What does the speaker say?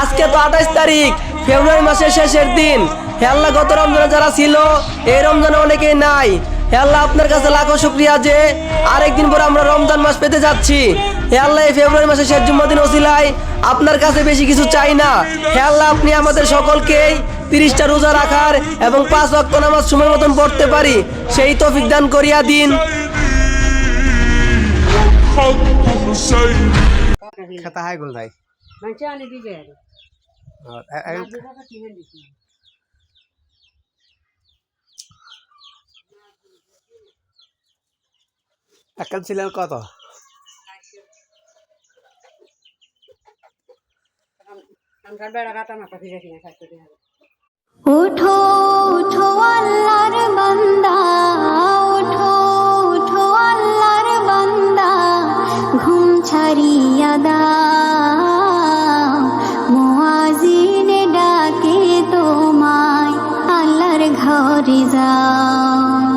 আজকে তো 28 তারিখ, ফেব্রুয়ারি মাসের শেষের দিন। হে আল্লাহ, গত রমজানে যারা ছিল এই রমজানে অনেকেই নাই। হে আল্লাহ, আপনার কাছে লাখো শুকরিয়া যে আরেকদিন পরে আমরা রমজান মাস পেতে যাচ্ছি। হে আল্লাহ, এই ফেব্রুয়ারি মাসের শেষ জুম্মার দিন ওসিলায় আপনার কাছে বেশি কিছু চাই না। হে আল্লাহ, আপনি আমাদের সকলকেই 30টা রোজা রাখার এবং 5 ওয়াক্ত নামাজ সময় মতন পড়তে পারি সেই তৌফিক দান করিয়া দিন। খেতা হাই গুল ভাই একাল ছিলেন কত? উঠো উঠো আল্লাহর বান্দা, উঠো উঠো আল্লাহর বান্দা, ঘুম ছাড়িয়া দাও, মুয়াজ্জিন ডাকে তোমায়, আল্লাহর ঘরে যাও।